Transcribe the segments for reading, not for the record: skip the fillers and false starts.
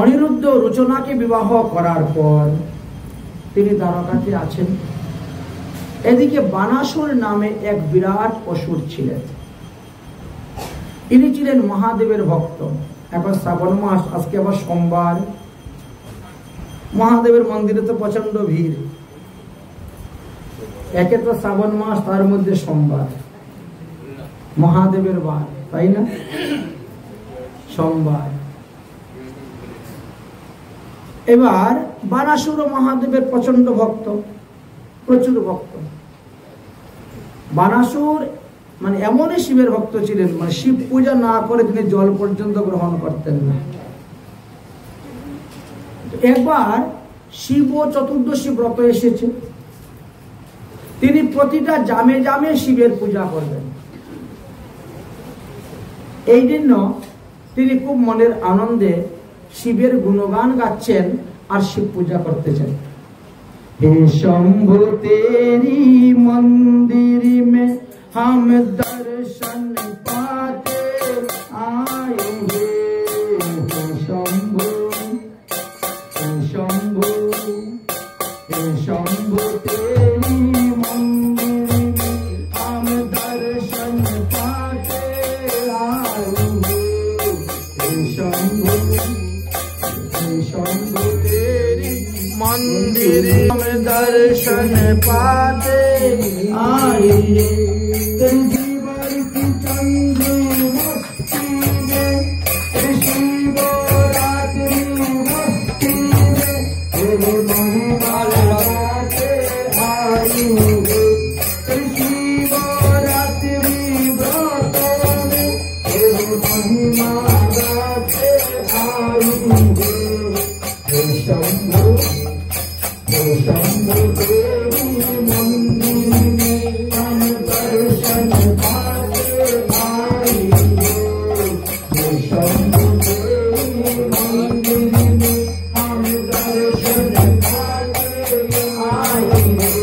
অনিরুদ্ধ রচনাকে বিবাহ করার পর তিনি দ্বারকাতে আছেন। এদিকে বানাসুর নামে এক বিরাট অসুর ছিলেন। ইনি ছিলেন মহাদেবের ভক্ত। এখন শ্রাবণ মাস, আজকে আবার সোমবার, মহাদেবের মন্দিরে তো প্রচন্ড ভিড়। একে তো শ্রাবণ মাস, তার মধ্যে সোমবার, মহাদেবের বার, তাই না? সোমবার। এবার বানাসুর মহাদেবের প্রচন্ড ভক্ত, প্রচুর ভক্ত। বানাসুর মানে এমনই শিবের ভক্ত ছিলেন, মানে শিব পূজা না করে তিনি জল পর্যন্ত গ্রহণ করতেন না। একবার শিব চতুর্দশী ব্রত এসেছে, তিনি প্রতিটা জামে জামে শিবের পূজা করবেন। এই জন্য তিনি খুব মনের আনন্দে শিবের গুণগান গাচ্ছেন আর শিব পূজা করতেছেন। हे शंभु तेरी मंदिर में हम दर्शन पाते आएंगे। हे शंभु, हे शंभु, हे शंभु तेरी मंदिर में हम दर्शन पाते आएंगे। हे शंभु, हे शंभु तेरी मंदिर में दर्शन पाते आएंगे। जीवन की चंद्र मस्ती में, शिवरात्रि मस्ती में तेरे महिमा गाते आएंगे। शिवरात्रि व्रतों में तेरे महिमा गाते आएंगे। हे शंभु, हे शंभु तेरी मंदिर में हम दर्शन पाते आएंगे। हे शंभु तेरी मंदिर में हम दर्शन पाते आएंगे।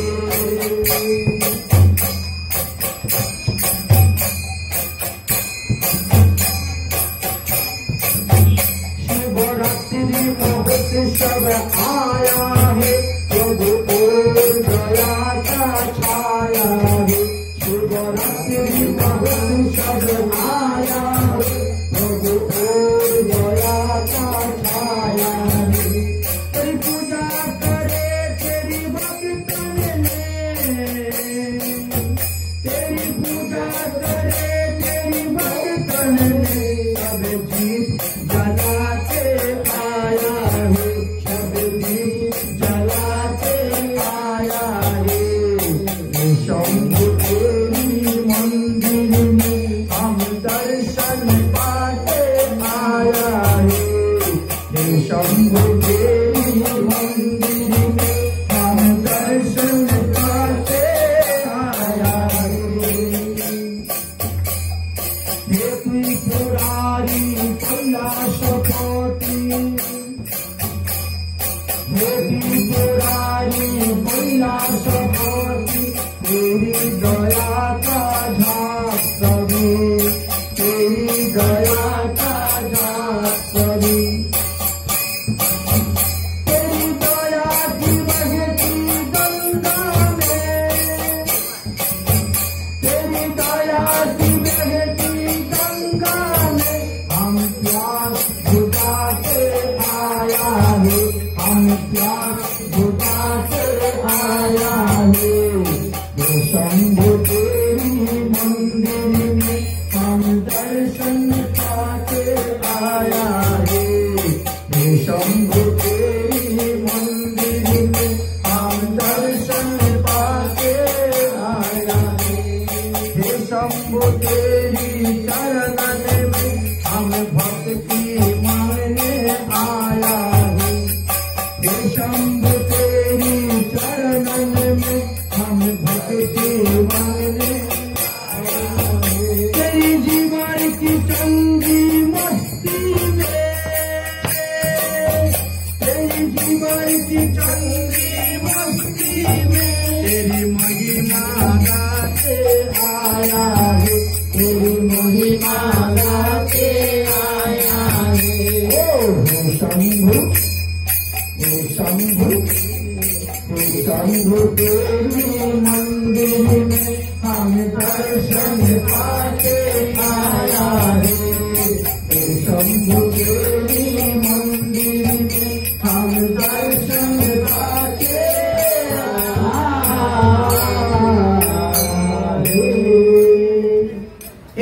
शिवरात्रि महोत्सव आया है, प्रभु और दया का छाया है। शिवरात्रि महोत्सव आया है, प्रभु और दया का छाया है। तेरी पूजा करे तेरी भक्तन ने, तेरी पूजा करे तेरी भक्तन ने। सब दीप जलाते आया है, सब दीप जलाते आया है। हे शंभु तेरी मंदिर में हम दर्शन पाते आया है। हे शंभु तेरी मंदिर में हम दर्शन पाते आया है। हे त्रिपुरारी कैलाश कोटि, हे त्रिपुरारी कैलाश कोटि, तेरी दया का झांक सभी, तेरी दया का झांक सभी। तेरी दया की बहती गंगा में, तेरी दया की बहती गंगा में हम प्यास बुझाते आया है, हम प्यास बुझाते आया है। हे शंभु तेरी मंदिर में हम दर्शन पाते आया है। हे शंभु तेरी मंदिर में हम दर्शन पाते आया है। हे शंभु तेरी चरणन में हम भक्ति मांगने आया है। हे शंभु तेरी चरणन में हम भक्ति मांगने आया है। तेरी जीवन की चंगी मस्ती में, तेरी जीवन की चंगी मस्ती में तेरी महिमा गाते आया है, तेरी महिमा गाते आया है। शंभु शंभु शंभु तेरी मंदिर में हम दर्शन पाके आया है। शंभु तेरी मंदिर में हम दर्शन पाके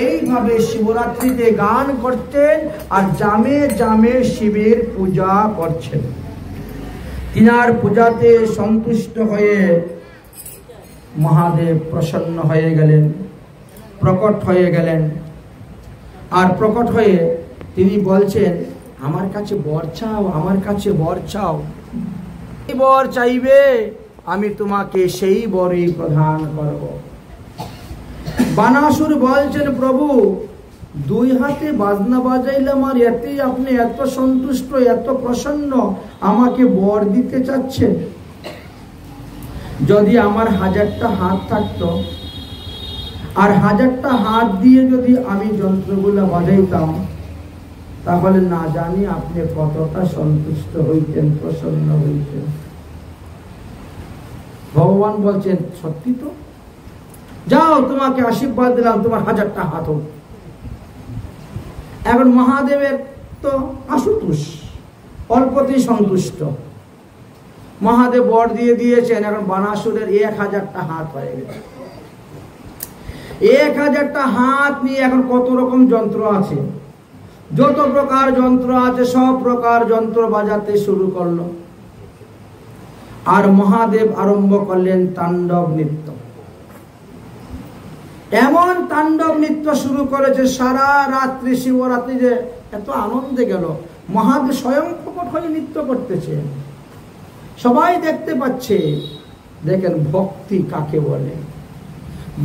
এইভাবে শিবরাত্রিতে গান করতেন আর জামে জামে শিবের পূজা করছেন। তিনার পূজাতে সন্তুষ্ট হয়ে মহাদেব প্রসন্ন হয়ে গেলেন, প্রকট হয়ে গেলেন। আর প্রকট হয়ে তিনি বলছেন, আমার কাছে বর চাও, আমার কাছে বর চাও। এই বর চাইবে আমি তোমাকে সেই বরই প্রদান করব। বানাসুর বলছেন, প্রভু দুই হাতে বাজনা বাজাইলাম আর এতেই আপনি এত সন্তুষ্ট, এত প্রসন্ন, আমাকে বর দিতে চাচ্ছেন? যদি আমার 1000টা হাত থাকতো আর 1000টা হাত দিয়ে যদি আমি যন্ত্রগুলো বাজাইতাম, তাহলে না জানি আপনি কতটা সন্তুষ্ট হইতেন, প্রসন্ন হইতেন। ভগবান বলছেন, সত্যি তো, যাও তোমাকে আশীর্বাদ দিলাম, তোমার 1000টা হাত হোক। এখন মহাদেবের তো আশুতোষ, অল্পতেই সন্তুষ্ট। মহাদেব বর দিয়ে দিয়েছেন, এখন বানাসুরের 1000টা হাত হয়ে গেছে। 1000টা হাত নিয়ে এখন কত রকম যন্ত্র আছে, যত প্রকার যন্ত্র আছে সব প্রকার যন্ত্র বাজাতে শুরু করলো। আর মহাদেব আরম্ভ করলেন তাণ্ডব নৃত্য। এমন তাণ্ডব নৃত্য শুরু করেছে, সারা রাত্রি শিবরাত্রি যে এত আনন্দে গেল। মহাদেব স্বয়ং প্রকট হয়ে নৃত্য করতেছে, সবাই দেখতে পাচ্ছে। দেখেন ভক্তি কাকে বলে।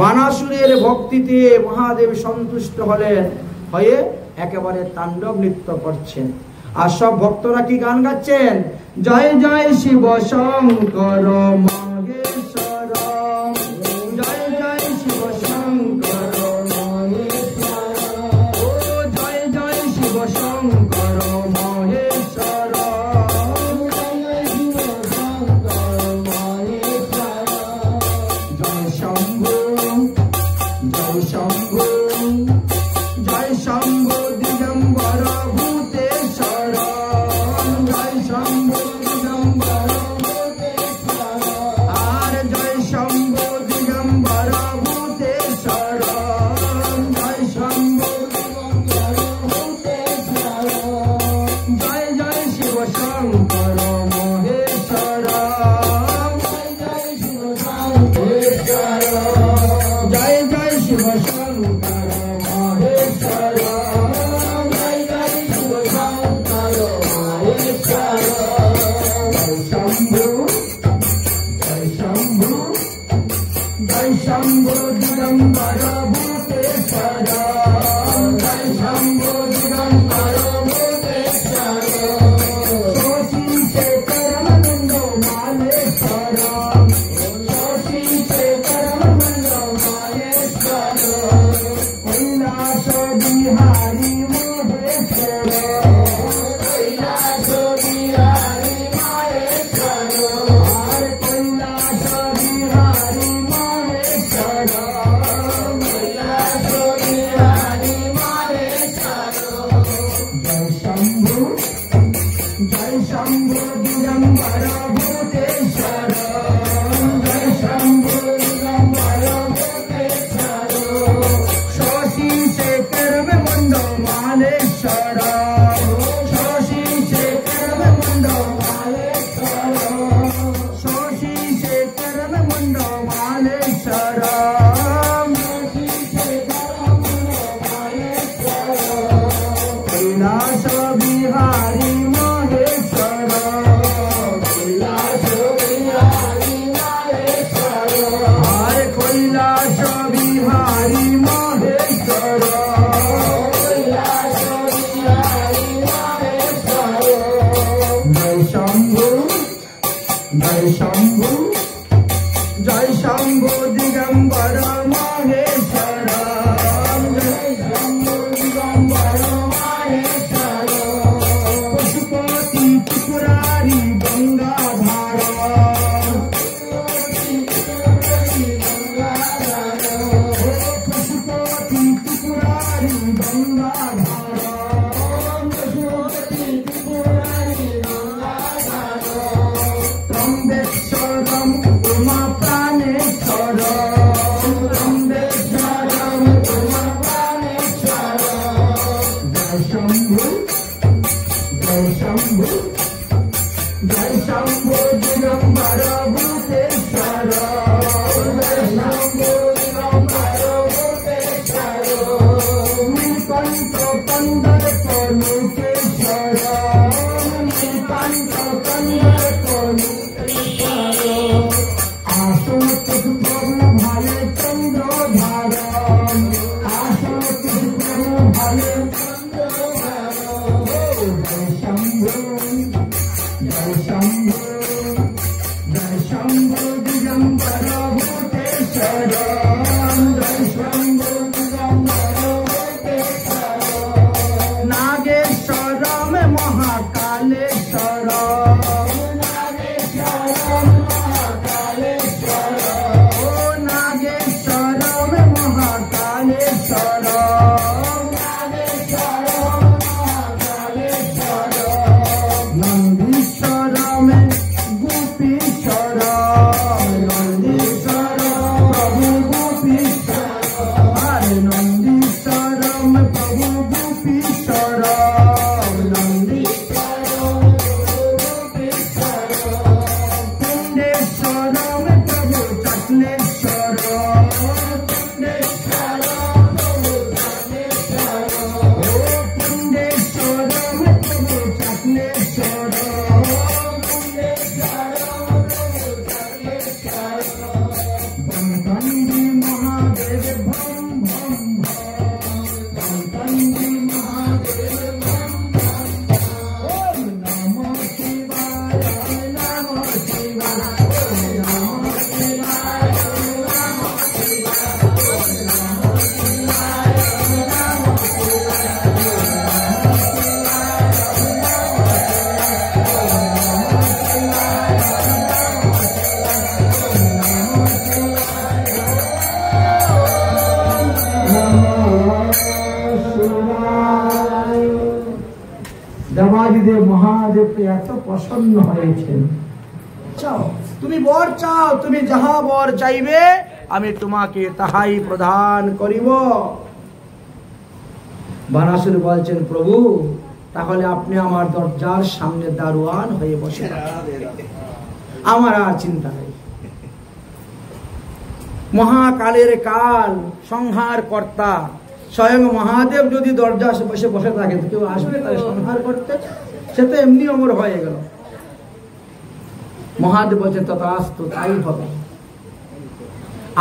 বানাসুরের ভক্তিতে মহাদেব সন্তুষ্ট হলেন, হয়ে একেবারে তাণ্ডব নৃত্য করছেন। আর সব ভক্তরা কি গান গাচ্ছেন? জয় জয় শিব শঙ্কর মহেশ্বর, জয় জয় শিব শঙ্কর মহেশ্বর, ও জয় জয় শিব শঙ্কর মহেশ্বর, জয় শম্ভু জয় শম্ভু জয় শম্ভু দিগম্বর ভূতেশ্বর, জয় শম্ভু দিগম্বর ভূতেশ্বর, আর জয় শম্ভু দিগম্বর ভূতেশ্বর, জয় শম্ভু দিগম্বর ভূতেশ্বর, জয় জয় শিব শঙ্কর মহেশ্বর, জয় জয় শিব শঙ্কর, জয় জয় শিব শঙ্কর মহেশ্বর, জয় জয় শিব শঙ্কর মহেশ্বর, জয় শম্ভু জয় শম্ভু জয় শম্ভু দিগম্বর ভূতেশ্বর, জয় শম্ভু দিগম্বর ভূতেশ্বর, শশী শেখর মন্দ মালেশ্বর, শশী শেখর মন্দ মালেশ্বর, কৈলাস বিহারী মহেশ্বর, কৈলাস বিহারী মহেশ্বর, আর কৈলাস বিহারী মহেশ্বর, কৈলাস বিহারী মহেশ্বর, জয় শম্ভু জয় শম্ভু দিগম্বর ভূতেশ্বর, জয় শম্ভু দিগম্বর ভূতেশ্বর, শশী শেখর মন্দ মালেশ্বর, শশী শেখর মন্দ মালেশ্বর, শশী শেখর মন্দ মালেশ্বর, শশী শেখর মন্দ মালেশ্বর, কৈলাস বিহারী মহেশ্বর, কৈলাস বিহারী মহেশ্বর, আর কৈলাস বিহারী মহেশ্বর, কৈলাস বিহারী মহেশ্বর, জয় শম্ভু জয় শম্ভু জয় শম্ভু দিগম্বর মহেশ্বর, জয় শম্ভু দিগম্বর মহেশ্বর, জয় শম্ভু দিগম্বর ভূতেশ্বর, জয় শম্ভু দিগম্বর ভূতেশ্বর, নীলকণ্ঠ কন্দর কলুকেশ্বর, নীলকণ্ঠ কন্দর কলুকেশ্বর, আসন প্রভু ভালে চন্দ্রধার, আসন প্রভু ভালে চন্দ্রধার, জয় শম্ভু জয় শম্ভু জয় শম্ভু দিগম্বর ভূতেশ্বর, জয় শম্ভু দিগম্বর ভূতেশ্বর, নাগেশ্বর মহাকালেশ্বর, নাগেশ্বর মহাকালেশ্বর, ও নাগেশ্বর মহাকালেশ্বর, নাগেশ্বর মহাকালেশ্বর, নন্দীশ্বর গোপীশ্বর, নন্দীশ্বর প্রভু গোপীশ্বর, আরে নন্দীশ্বর প্রভু গোপীশ্বর, নন্দীশ্বর গোপীশ্বর, কুণ্ডেশ্বর প্রভু চটনেশ্বর, কুণ্ডেশ্বর প্রভু চটনেশ্বর, ও কুণ্ডেশ্বর প্রভু চটনেশ্বর, বনকন্দি মহাদেব ভম ভম ভম, বনকন্দি মহাদেব ভম ভম ভম, ওম নমঃ শিবায় নমঃ শিবায়, ওম নমঃ শিবায় নমঃ শিবায়, ওম নমঃ শিবায় নমঃ দেবাদিদেব মহাদেবকে এত প্রসন্ন হয়েছেন। চাও তুমি বর চাও, তুমি যাহা বর চাইবে আমি তোমাকে তাহাই প্রদান করিব। বানাসুর বলছেন প্রভু তাহলে আপনি আমার দরজার সামনে দারোয়ান হয়ে বসে আমার আর চিন্তা নেই। মহাকালের কাল সংহার কর্তা স্বয়ং মহাদেব যদি দরজা বসে বসে থাকে কেউ আসবে তাকে সংহার করতে? সে তো এমনি অমর হয়ে গেল। মহাদেব বলছে তথাস্তু, তাই হবে।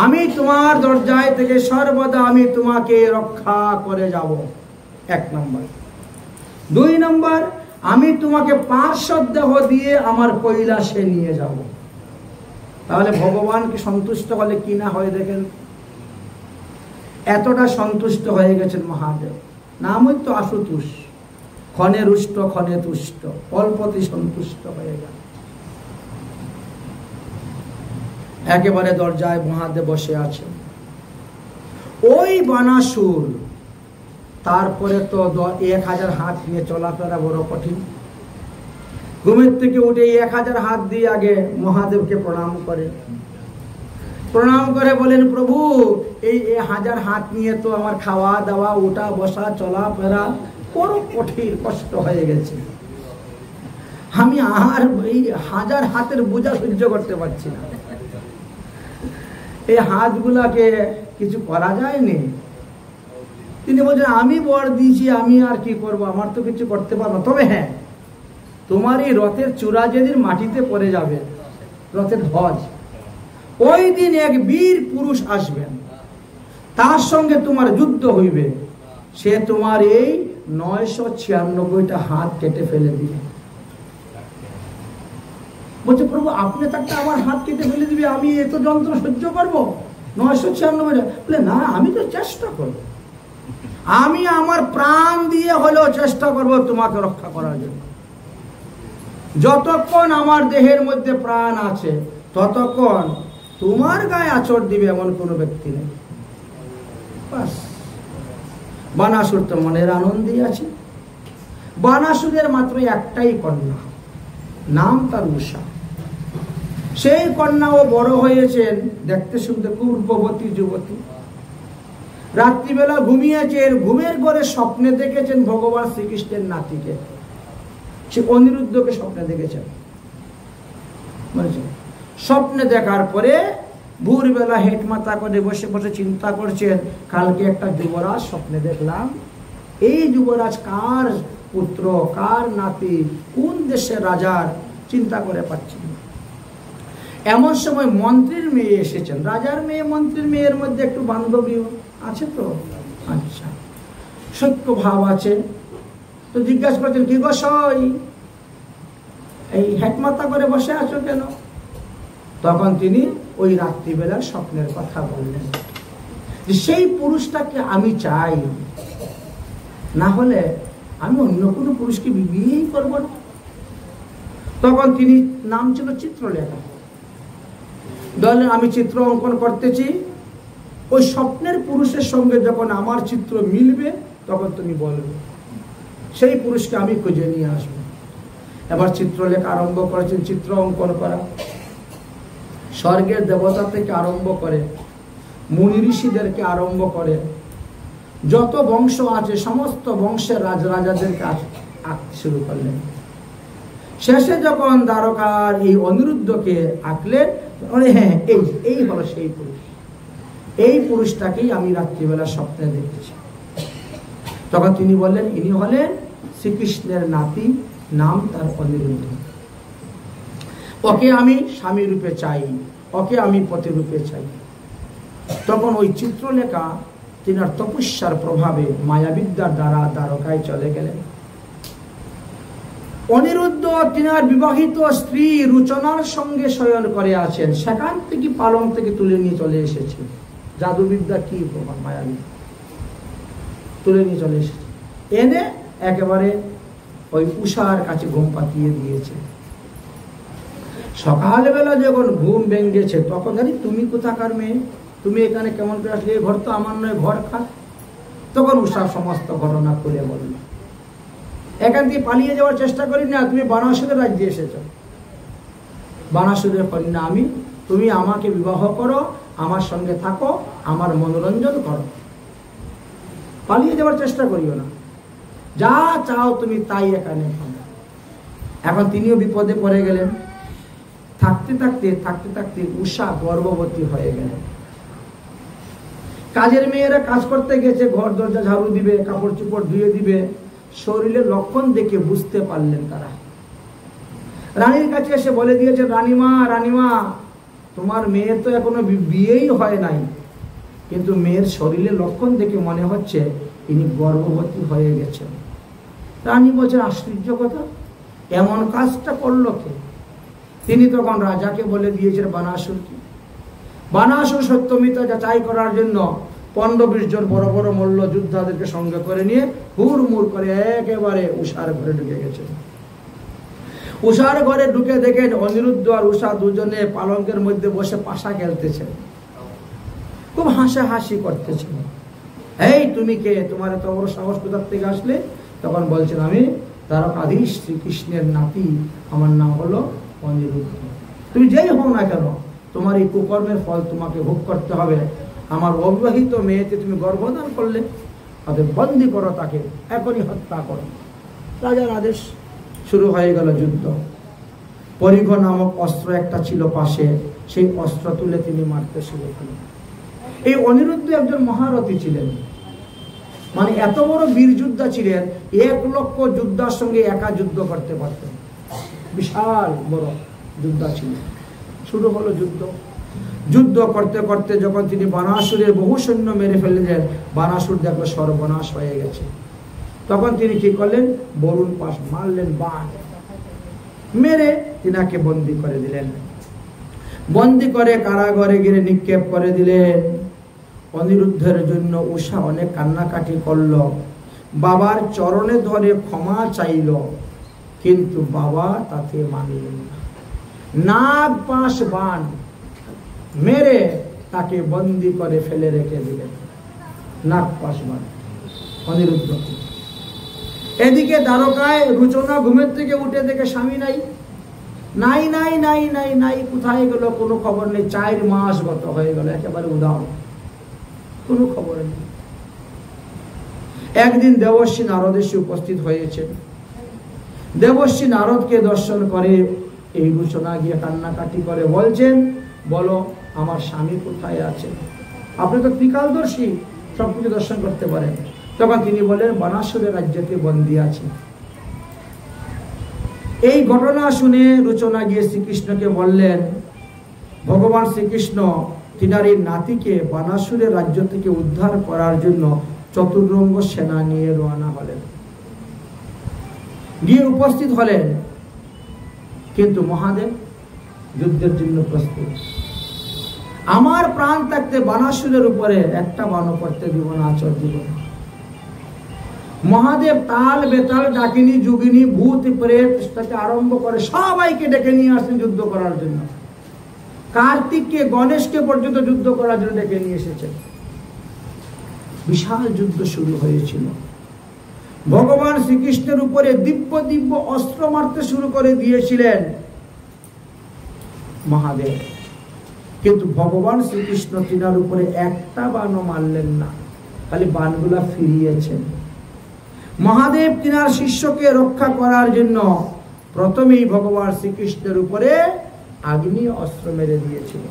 আমি তোমার দরজায় থেকে সর্বদা আমি তোমাকে রক্ষা করে যাব, 1 নম্বর। 2 নম্বর, আমি তোমাকে পার্শ্বদ দেহ দিয়ে আমার কৈলাসে নিয়ে যাব। তাহলে ভগবানকে সন্তুষ্ট হলে কি না হয় দেখেন। এতটা সন্তুষ্ট হয়ে গেছেন মহাদেব। নামই তো আশুতোষ, ক্ষণে রুষ্ট ক্ষণে তুষ্ট, অল্পতি সন্তুষ্ট হয়ে গেল। একেবারে দরজায় মহাদেব বসে আছেন। ওই বানাসুর তারপরে তো 1000 হাত নিয়ে চলাফেরা বড় কঠিন। ঘুমের থেকে উঠে 1000 হাত দিয়ে আগে মহাদেবকে প্রণাম করে বলেন প্রভু এই 1000 হাত নিয়ে তো আমার খাওয়া দাওয়া উঠা বসা চলাফেরা বড় কঠিন কষ্ট হয়ে গেছে। আমি আর এই 1000 হাতের বোঝা সহ্য করতে পারছি না। এই হাতগুলাকে কিছু করা যায়নি। তিনি বলছেন আমি বর দিয়েছি, আমি আর কি করব, আমার তো কিছু করতে পারবো। তবে হ্যাঁ, তোমার এই রথের চূড়া যেদিন মাটিতে পড়ে যাবে, রথের ধ্বজ, ওই দিন এক বীর পুরুষ আসবেন, তার সঙ্গে তোমার যুদ্ধ হইবে। সে তোমার এই 996টা হাত কেটে ফেলে দিবে। বলছে প্রভু আপনি তাকে আমার হাত কেটে ফেলে দিবে, আমি এত যন্ত্র সহ্য করবো? 996, বলে না আমি তো চেষ্টা করবো, আমি আমার প্রাণ দিয়ে হলেও চেষ্টা করব তোমাকে রক্ষা করার জন্য। যতক্ষণ আমার দেহের মধ্যে প্রাণ আছে ততক্ষণ তোমার গায়ে আঁচড় দিবে এমন কোন ব্যক্তি নেই। বাস, বানাসুর তো মনের আনন্দেই আছে। বানাসুরের মাত্র একটাই কন্যা, নাম তার উষা। সেই কন্যাও বড় হয়েছেন, দেখতে শুনতে খুব রূপবতী যুবতী। রাত্রিবেলা ঘুমিয়েছেন, ঘুমের ঘরে স্বপ্নে দেখেছেন ভগবান শ্রীকৃষ্ণের নাতিকে। সে অনিরুদ্ধকে স্বপ্নে দেখেছেন। স্বপ্নে দেখার পরে ভোরবেলা হেঁট মাথা করে বসে বসে চিন্তা করছেন, কালকে একটা যুবরাজ স্বপ্নে দেখলাম, এই যুবরাজ কার পুত্র, কার নাতি, কোন দেশের রাজার চিন্তা করে পাচ্ছেন। এমন সময় মন্ত্রীর মেয়ে এসেছেন। রাজার মেয়ে মন্ত্রীর মেয়ের মধ্যে একটু বান্ধবী আছে তো, আচ্ছা সত্য ভাব আছে। তো জিজ্ঞাসা করছেন, কি গো সই, এই হেটমাতা করে বসে আছো কেন? তখন তিনি ওই রাত্রিবেলার স্বপ্নের কথা বললেন, যে সেই পুরুষটাকে আমি চাই, না হলে আমি অন্য কোনো পুরুষকে বিয়েই করব না। তখন তিনি, নাম ছিল চিত্রলেখা, বললেন আমি চিত্র অঙ্কন করতেছি, ওই স্বপ্নের পুরুষের সঙ্গে যখন আমার চিত্র মিলবে তখন তুমি বলবে, সেই পুরুষকে আমি খুঁজে নিয়ে আসবো। এবার চিত্রলেখা আরম্ভ করেছেন চিত্র অঙ্কন করা। স্বর্গের দেবতা থেকে আরম্ভ করে, মুনি ঋষিদেরকে আরম্ভ করে, যত বংশ আছে সমস্ত বংশের রাজাদেরকে আঁকতে শুরু করলেন। শেষে যখন দ্বারকার এই অনিরুদ্ধকে আঁকলেন, হ্যাঁ এই হলো সেই পুরুষ, এই পুরুষটাকেই আমি রাত্রিবেলা স্বপ্নে দেখেছি। তখন তিনি বললেন, ইনি হলেন শ্রীকৃষ্ণের নাতি, নাম তার অনিরুদ্ধ। ওকে আমি স্বামী রূপে চাই, ওকে আমি পতি রূপে চাই। তখন ওই চিত্রলেখা তিনার তপস্যার প্রভাবে মায়াবিদ্যার দ্বারা দ্বারকায় চলে গেলেন। অনিরুদ্ধ তিনার বিবাহিত স্ত্রী রুচনার সঙ্গে শয়ন করে আছেন, সেখান থেকে পালং থেকে তুলে নিয়ে চলে এসেছে। জাদুবিদ্যা কি প্রমাণ, মায়াবিদ্যা তুলে নিয়ে চলে এসেছে, এনে একেবারে ওই উষার কাছে ঘুম পাতিয়ে দিয়েছে। সকালবেলা যখন ঘুম ভেঙেছে তখন জানি, তুমি কোথাকার মেয়ে, তুমি এখানে কেমন করে আসলে, ঘর তো আমার নয়, ঘর খা। তখন উষা সমস্ত ঘটনা খুলে বলল, এখান থেকে পালিয়ে যাওয়ার চেষ্টা করি না, তুমি বানাসুরের রাজ্যে এসেছ, বানাসুরের কন্যা আমি, তুমি আমাকে বিবাহ করো, আমার সঙ্গে থাকো, আমার মনোরঞ্জন করো, পালিয়ে যাওয়ার চেষ্টা করিও না, যা চাও তুমি তাই এখানে পাবে। এখন তিনিও বিপদে পড়ে গেলেন। থাকতে থাকতে থাকতে থাকতে উষা গর্ভবতী হয়ে গেলেন। কাজের মেয়েরা কাজ করতে গেছে, ঘর দরজা ঝাড়ু দিবে, কাপড় চোপড় ধুয়ে দিবে, শরীরের লক্ষণ দেখে বুঝতে পারলেন তারা। রানীর কাছে এসে বলে দিয়েছে, রানীমা রানীমা, তোমার মেয়ের তো এখনো বিয়েই হয় নাই, কিন্তু মেয়ের শরীরের লক্ষণ দেখে মনে হচ্ছে ইনি গর্ভবতী হয়ে গেছেন। রানী বলছেন, আশ্চর্য কথা, এমন কাজটা করলো কে? তিনি তখন রাজাকে বলে দিয়েছেন বানাসুরকে। বানাসুর সত্যমিতা যাচাই করার জন্য 15-20 জন বড় বড় মল্ল যোদ্ধাদেরকে সঙ্গে করে নিয়ে হুড়মুড় করে একেবারে উষার ঘরে ঢুকে গেছে। উষার ঘরে ঢুকে দেখেন অনিরুদ্ধ আর উষা দুজনে পালঙ্কের মধ্যে বসে পাশা খেলতেছে, খুব হাসাহাসি করতেছে। এই তুমি কে, তোমার এত বড় সাহস কোথা থেকে আসলে? তখন বলছেন, আমি দ্বারকাধীশ শ্রীকৃষ্ণের নাতি, আমার নাম হলো অনিরুদ্ধ। তুমি যেই হও না কেন, তোমার এই কুকর্মের ফল তোমাকে ভোগ করতে হবে। আমার অবিবাহিত মেয়েকে তুমি গর্ভধান করলে, তাদের বন্দী করো, তাকে এখনই হত্যা করো। রাজার আদেশ। শুরু হয়ে গেল যুদ্ধ। পরিঘ নামক অস্ত্র একটা ছিল পাশে, সেই অস্ত্র তুলে তিনি মারতে শুরু করলেন। এই অনিরুদ্ধ একজন মহারথী ছিলেন, মানে এত বড় বীর যোদ্ধা ছিলেন, 1 লক্ষ যোদ্ধার সঙ্গে একা যুদ্ধ করতে পারতেন, বিশাল বড় যোদ্ধা ছিলেন। শুরু হলো যুদ্ধ। যুদ্ধ করতে করতে যখন তিনি বানাসুরের বহু সৈন্য মেরে ফেললেন, বানাসুর দেখলো সর্বনাশ হয়ে গেছে। তখন তিনি কি করলেন, বরুণ পাশ মারলেন, বাণ মেরে তিনাকে বন্দী করে দিলেন। বন্দী করে কারাগারে গিয়ে নিক্ষেপ করে দিলেন। অনিরুদ্ধের জন্য উষা অনেক কান্নাকাটি করল, বাবার চরণে ধরে ক্ষমা চাইল, কিন্তু বাবা তাতে মানলেন না। নাগ পাশ বাণ মেরে তাকে বন্দী করে ফেলে রেখে দিলেন, নাগ পাশ বাণ অনিরুদ্ধ। এদিকে দ্বারকায় রুচনা ঘুমের থেকে উঠে দেখে স্বামী নাই, নাই নাই নাই নাই নাই, কোথায় গেল কোনো খবর নেই। 4 মাস গত হয়ে গেল, একেবারে উদাও, কোনো খবর নেই। একদিন দেবর্ষী নারদ এসে উপস্থিত হয়েছে। দেবশ্রী নারদকে দর্শন করে এই রচনা গিয়ে কান্নাকাটি করে বলছেন, বলো আমার স্বামী কোথায় আছে? আপনি তো ত্রিকালদর্শী, সবকিছু দর্শন করতে পারেন। তখন তিনি বলেন, বানাসুরের রাজ্যতে বন্দী আছে। এই ঘটনা শুনে রচনা গিয়ে শ্রীকৃষ্ণকে বললেন, ভগবান শ্রীকৃষ্ণ তিনার এই নাতিকে বানাসুরের রাজ্য থেকে উদ্ধার করার জন্য চতুরঙ্গ সেনা নিয়ে রওনা হলেন, গিয়ে উপস্থিত হলেন। কিন্তু মহাদেব যুদ্ধের জন্য প্রস্তুত। আমার প্রাণ থাকতে বানাসুরের উপরে একটা বাণও করতে দিব না, আচর দিব না। মহাদেব তাল বেতাল, ডাকিনী যোগিনী, ভূত প্রেত থেকে আরম্ভ করে সবাইকে ডেকে নিয়ে আসেন যুদ্ধ করার জন্য। কার্তিককে, গণেশকে পর্যন্ত যুদ্ধ করার জন্য ডেকে নিয়ে এসেছেন। বিশাল যুদ্ধ শুরু হয়েছিল। ভগবান শ্রীকৃষ্ণের উপরে দিব্য দিব্য অস্ত্র মারতে শুরু করে দিয়েছিলেন মহাদেব, কিন্তু ভগবান শ্রীকৃষ্ণ তিনার উপরে একটা বাণও মারলেন না, খালি বাণগুলা ফিরিয়েছেন। মহাদেব তিনার শিষ্যকে রক্ষা করার জন্য প্রথমেই ভগবান শ্রীকৃষ্ণের উপরে আগ্নি অস্ত্র মেরে দিয়েছিল।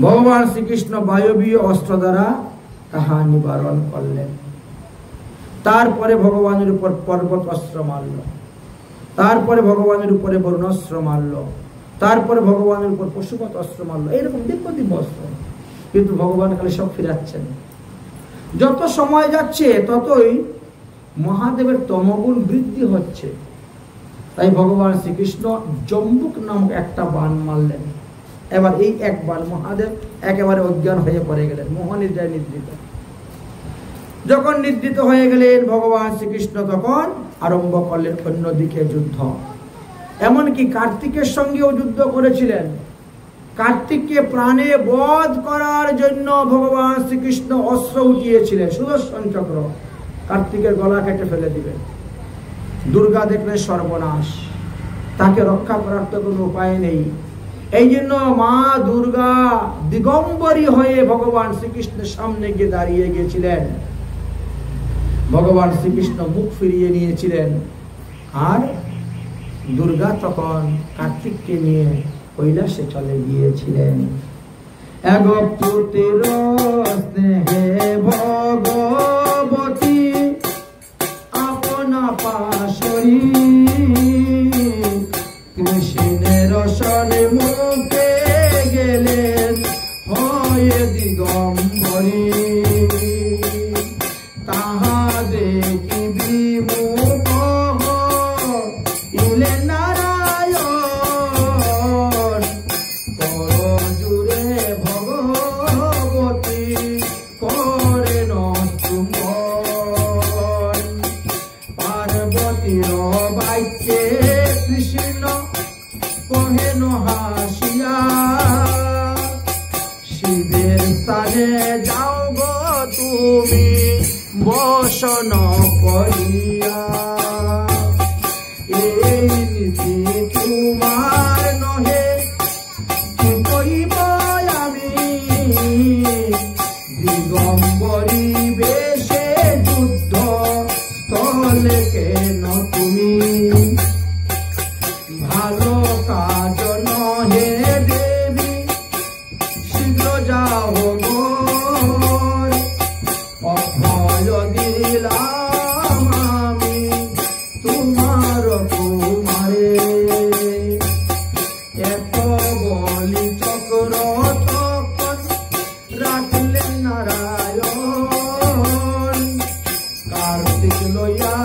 ভগবান শ্রীকৃষ্ণ বায়বীয় অস্ত্র দ্বারা তাহা নিবারণ করলেন। তারপরে ভগবানের উপর পর্বত অস্ত্র মারল, তারপরে ভগবানের উপরে বরুণাস্ত্র মারল, তারপরে ভগবানের উপর পশুপত অস্ত্র মারল। এইরকম দিব্য দিব্য অস্ত্র, কিন্তু ভগবান খালি সব ফিরাচ্ছেন। যত সময় যাচ্ছে ততই মহাদেবের তমগুণ বৃদ্ধি হচ্ছে। তাই ভগবান শ্রীকৃষ্ণ জম্বুক নামক একটা বাণ মারলেন। এবার এই এক বাণ মহাদেব একেবারে অজ্ঞান হয়ে পড়ে গেলেন, মোহনিদ্রায় নিদ্রিত। যখন নিদ্রিত হয়ে গেলেন ভগবান শ্রীকৃষ্ণ তখন আরম্ভ করলেন অন্যদিকে যুদ্ধ। এমনকি কার্তিকের সঙ্গেও যুদ্ধ করেছিলেন। কার্তিককে প্রাণে বধ করার জন্য ভগবান শ্রীকৃষ্ণ অস্ত্র উঠিয়েছিলেন, সুদর্শন চক্র। কার্তিকের গলা কেটে ফেলে দিবেন। দুর্গা দেখলেন সর্বনাশ, তাকে রক্ষা করার তো কোনো উপায় নেই। এই জন্য মা দুর্গা দিগম্বরী হয়ে ভগবান শ্রীকৃষ্ণের সামনে গিয়ে দাঁড়িয়ে গিয়েছিলেন। ভগবান শ্রীকৃষ্ণ মুখ ফিরিয়ে নিয়েছিলেন, আর দুর্গা তখন কার্তিককে নিয়ে কৈলাসে চলে গিয়েছিলেন। এগপুতির স্নেহে ভগবতী আপনা পাশরি, কৃষ্ণের সনে মুখে গেলেন হয়ে দিগম্বরী। তাহা দেখি বিমুখ ইলে নারায়ণ, করজুরে ভগবতী করেন চুম্বন। পার্বতীর বাক্যে কৃষ্ণ কহেন হাসিয়া, শিবের স্থানে যাও গো তুমি বসন করিয়া। এই নীতি তোমার নহে কি কইব আমি, দিগম্বরী বেশে যুদ্ধ স্থলে কেন তুমি। ভালো কাজ নহে দেবী শীঘ্র যাও গো, অভয় দিলাম আমি তোমার কুমারে। এত বলি চক্র তখন রাখলেন নারায়ণ, কার্তিক লইয়া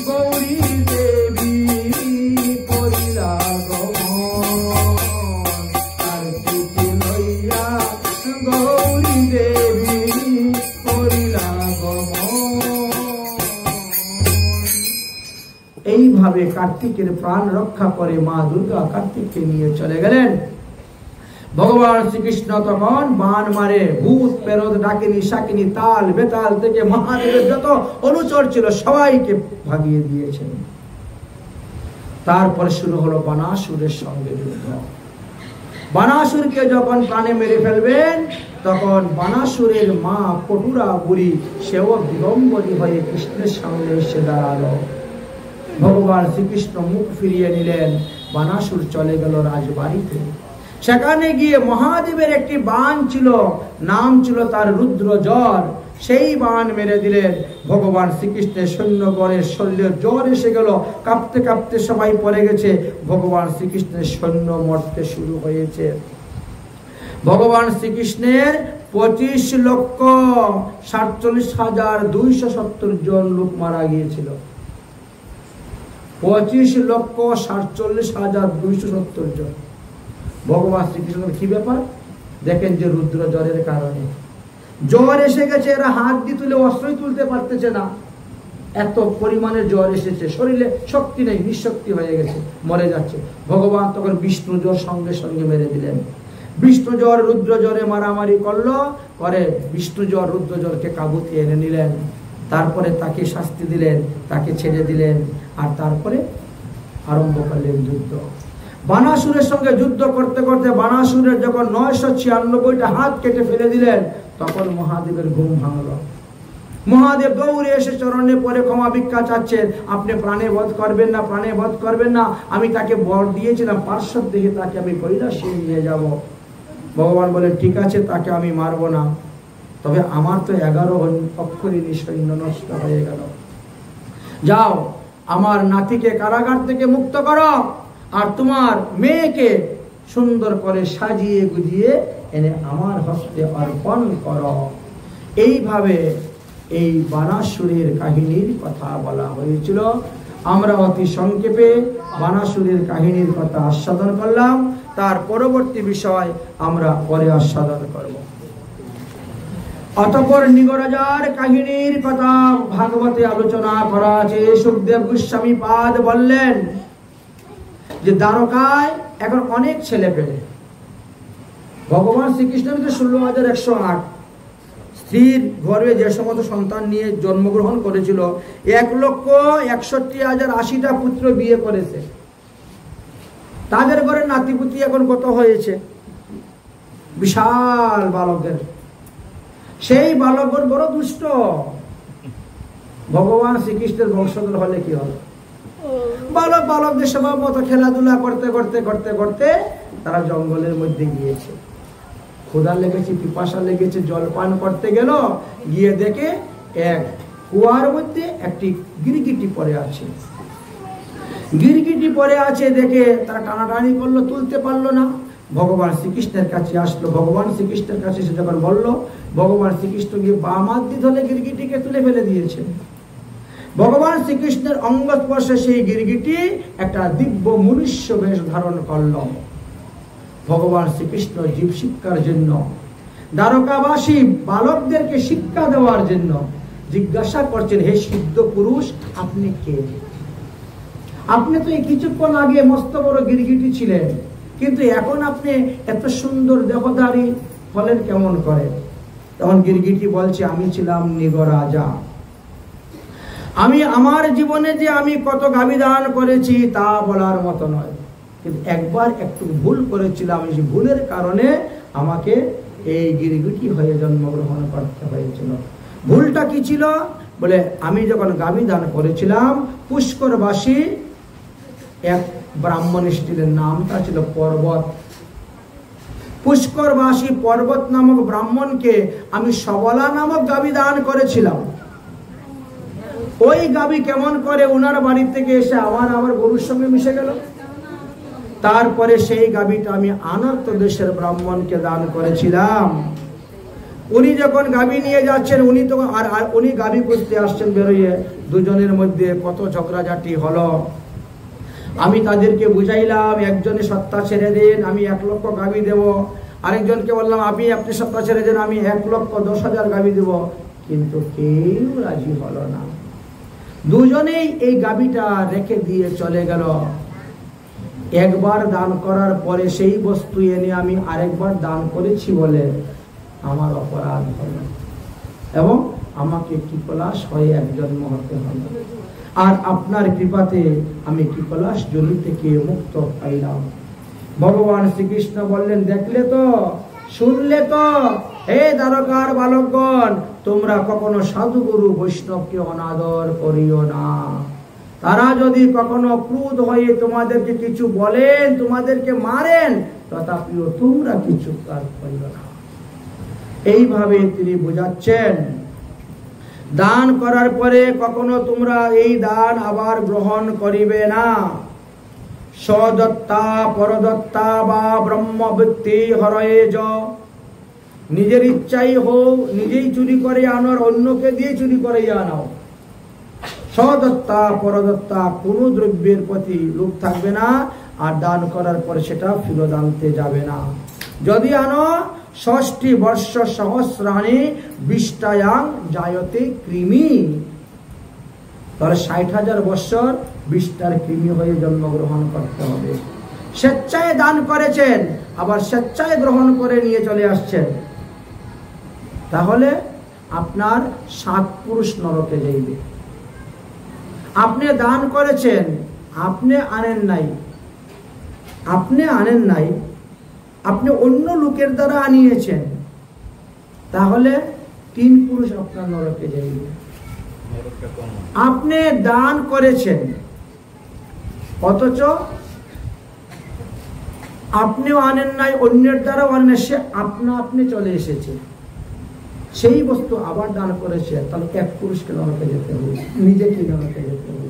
গৌরী দেবী করিলা গমন। কার্তিক লইয়া গৌরী দেবী করিলা গমন। এইভাবে কার্তিকের প্রাণ রক্ষা করে মা দুর্গা কার্তিককে নিয়ে চলে গেলেন। ভগবান শ্রীকৃষ্ণ তখন বাণ মারে ভূত প্রেরত ডাকিনী শাকিনী তাল বেতাল থেকে মহাদেবের যত অনুচর ছিল সবাইকে ভাগিয়ে দিয়েছেন। তারপরে শুরু হলো বানাসুরের সঙ্গে যুদ্ধ। বানাসুরকে যখন প্রাণে মেরে ফেলবেন তখন বানাসুরের মা কটুরা বুড়ি সেও দিগম্বরী হয়ে কৃষ্ণের সামনে এসে দাঁড়ালো। ভগবান শ্রীকৃষ্ণ মুখ ফিরিয়ে নিলেন, বানাসুর চলে গেল রাজবাড়িতে। সেখানে গিয়ে মহাদেবের একটি বাণ ছিল, নাম ছিল তার রুদ্রজ্বর। সেই বাণ মেরে দিলেন। ভগবান শ্রীকৃষ্ণের সৈন্যগণের শরীরে জ্বর এসে গেল, কাঁপতে কাঁপতে সবাই পড়ে গেছে। ভগবান শ্রীকৃষ্ণের সৈন্য মরতে শুরু হয়েছে। ভগবান শ্রীকৃষ্ণের 25,47,270 জন লোক মারা গিয়েছিল। 25,47,270 জন। ভগবান শ্রীকৃষ্ণের কি ব্যাপার দেখেন, যে রুদ্র জ্বরের কারণে জ্বর এসে গেছে, এরা হাত দিয়ে তুলে অস্ত্রই তুলতে পারতেছে না, এত পরিমাণে জ্বর এসেছে, শরীরে শক্তি নেই, নিঃশক্তি হয়ে গেছে, মরে যাচ্ছে। ভগবান তখন বিষ্ণু জ্বর সঙ্গে সঙ্গে মেরে দিলেন। বিষ্ণু জ্বর রুদ্র জ্বরে মারামারি করলো, পরে বিষ্ণু জ্বর রুদ্র জ্বরকে কাবুতে এনে নিলেন। তারপরে তাকে শাস্তি দিলেন, তাকে ছেড়ে দিলেন, আর তারপরে আরম্ভ করলেন যুদ্ধ। বানাসুরের সঙ্গে যুদ্ধ করতে করতে বানাসুরের যখন 996টা হাত কেটে ফেলে দিলেন, তখন মহাদেবের ঘুম ভাঙল। মহাদেব দৌড়ে এসে চরণে পরে ক্ষমা ভিক্ষা চাচ্ছেন, আপনি প্রাণে বধ করবেন না, প্রাণে বধ করবেন না, আমি তাকে বর দিয়েছিলাম, পার্শ্বদ দেখে তাকে আমি কৈলাসে নিয়ে যাব। ভগবান বলেন, ঠিক আছে, তাকে আমি মারবো না, তবে আমার তো 11 অক্ষরিণী সৈন্য নষ্ট হয়ে গেল। যাও, আমার নাতিকে কারাগার থেকে মুক্ত করো, আর তোমার মেয়েকে সুন্দর করে সাজিয়ে গুজিয়ে এনে আমার হস্তে অর্পণ করো। এইভাবে এই বানাসুরের কাহিনীর কথা বলা হয়েছিল। আমরা অতি সংক্ষেপে বানাসুরের কাহিনীর কথা আস্বাদন করলাম, তার পরবর্তী বিষয় আমরা পরে আস্বাদন করব। অতঃপর নিগরাজার কাহিনীর কথা ভাগবতে আলোচনা করা আছে। সুখদেব গোস্বামী পাদ বললেন যে দ্বারকায় এখন অনেক ছেলে পেলে। ভগবান শ্রীকৃষ্ণের 16,108 স্ত্রীর গর্ভে যে সমস্ত সন্তান নিয়ে জন্মগ্রহণ করেছিল, 1,61,80টা পুত্র বিয়ে করেছে। তাদের ঘরে নাতিপুতি এখন কত হয়েছে, বিশাল বালকের। সেই বালকগণ বড় দুষ্ট। ভগবান শ্রীকৃষ্ণের বংশধর হলে কি হলো, বালকদের স্বভাব মতো খেলাধুলা করতে করতে করতে করতে তারা জঙ্গলের মধ্যে গিয়েছে। ক্ষুধা লেগেছে, পিপাসা লেগেছে, জলপান করতে গেল, গিয়ে দেখে এক কুয়ার মধ্যে একটি গিরগিটি পড়ে আছে। গিরগিটি পড়ে আছে দেখে তারা টানাটানি করলো, তুলতে পারলো না। ভগবান শ্রীকৃষ্ণের কাছে আসলো। ভগবান শ্রীকৃষ্ণের কাছে সে যখন বললো, ভগবান শ্রীকৃষ্ণ গিয়ে বাম হাত দিয়ে ধরে গিরগিটিকে তুলে ফেলে দিয়েছে। ভগবান শ্রীকৃষ্ণের অঙ্গ স্পর্শে সেই গিরগিটি একটা দিব্য মনুষ্য বেশ ধারণ করল। ভগবান শ্রীকৃষ্ণ জীব শিক্ষার জন্য, দ্বারকাবাসী বালকদেরকে শিক্ষা দেওয়ার জন্য জিজ্ঞাসা করছেন, হে সিদ্ধ পুরুষ, আপনি কে? আপনি তো এই কিছুক্ষণ আগে মস্ত বড় গিরগিটি ছিলেন, কিন্তু এখন আপনি এত সুন্দর দেহধারী হলেন কেমন করে? তখন গিরগিটি বলছে, আমি ছিলাম নিগরাজা। আমি আমার জীবনে যে আমি কত গাবিদান করেছি তা বলার মতো নয়, কিন্তু একবার একটু ভুল করেছিলাম, সেই ভুলের কারণে আমাকে এই গিরগিটি হয়ে জন্মগ্রহণ করতে হয়েছিল। ভুলটা কি ছিল? বলে, আমি যখন গাবিদান করেছিলাম, পুষ্করবাসী এক ব্রাহ্মণ ছিলেন, নামটা ছিল পর্বত। পুষ্করবাসী পর্বত নামক ব্রাহ্মণকে আমি সবলা নামক গাবি দান করেছিলাম। ওই গাবি কেমন করে ওনার বাড়ি থেকে এসে আমার গরুর সঙ্গে মিশে গেল। তারপরে সেই গাবিটা আমি আনর্ত দেশের ব্রাহ্মণকে দান করেছিলাম। উনি যখন গাবি নিয়ে যাচ্ছেন, উনি তো আর উনি গাবি খুঁজতে আসছেন, বেরোয় দুজনের মধ্যে কত ঝগড়াঝাটি হলো। আমি তাদেরকে বুঝাইলাম, একজনে সত্তা ছেড়ে দিন, আমি 1 লক্ষ গাবি দেব। আরেকজনকে বললাম, আপনি সত্তা ছেড়ে দিন, আমি 1,10,000 গাবি দেব। কিন্তু কেউ রাজি হলো না। দুজনেই এই গাবিটা রেখে দিয়ে চলে গেল। একবার দান করার পরে সেই বস্তু এনে আমি আরেকবার দান করেছি বলে আমার অপরাধ হলো এবং আমাকে কৃপলাশ হয়ে এক জন্ম হতে হলো। আর আপনার কৃপাতে আমি কৃপলাশ জনি থেকে মুক্ত পাইলাম। ভগবান শ্রীকৃষ্ণ বললেন, দেখলে তো, শুনলে তো, হে দ্বারকার বালকগণ, তোমরা কখনো সাধুগুরু বৈষ্ণবকে অনাদর করিও না। তারা যদি কখনো ক্রোধ হয়ে তোমাদেরকে কিছু বলেন, তোমাদেরকে মারেন, তথাপিও তোমরা কিছু কাজ করিবে না। এইভাবে তিনি বোঝাচ্ছেন। দান করার পরে কখনো তোমরা এই দান আবার গ্রহণ করিবে না। স্বদত্তা পরদত্তা বা ব্রহ্মবৃত্তি হরয়েজ, নিজের ইচ্ছাই হোক, নিজেই চুরি করে আনার, অন্যকে দিয়ে চুরি করে আনাও। স্বদত্তা পরদত্তা, কোনো দ্রব্যের প্রতি লোভ থাকবে না, আর দান করার পরে সেটা ফেরত আনতে যাবে না। যদি আনো ৬০ বর্ষ সহস্রাণী বিষ্টায়াং জায়তে কৃমি, তাহলে ৬০,০০০ বছর বিষ্টার কৃমি হয়ে জন্মগ্রহণ করতে হবে। স্বেচ্ছায় দান করেছেন, আবার স্বেচ্ছায় গ্রহণ করে নিয়ে চলে আসছেন, তাহলে আপনার ৭ পুরুষ নরকে যাইবে। আপনি দান করেছেন, আপনি আনেন নাই, আপনি অন্য লোকের দ্বারা আনিয়েছেন, তাহলে ৩ পুরুষ আপনার নরকে যাইবে। আপনি দান করেছেন, অথচ আপনিও আনেন নাই, অন্যের দ্বারাও আনেন, সে আপনি চলে এসেছে, সেই বস্তু আবার দান করেছে, তাহলে ১ পুরুষকে নরকে যেতে হবে, নিজেকে নরকে যেতে হবে।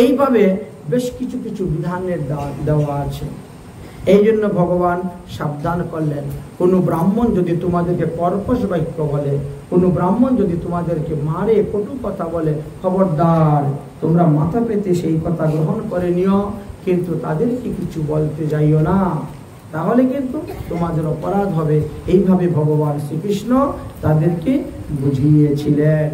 এইভাবে বেশ কিছু কিছু বিধানের দেওয়া আছে। এই জন্য ভগবান সাবধান করলেন, কোন ব্রাহ্মণ যদি তোমাদেরকে কর্কশ বাক্য বলে, কোন ব্রাহ্মণ যদি তোমাদেরকে মারে, কটু কথা বলে, খবরদার তোমরা মাথা পেতে সেই কথা গ্রহণ করে নিও, কিন্তু তাদেরকে কিছু বলতে যাইও না, তাহলে কিন্তু তোমাদের অপরাধ হবে। এইভাবে ভগবান শ্রীকৃষ্ণ তাদেরকে বুঝিয়েছিলেন।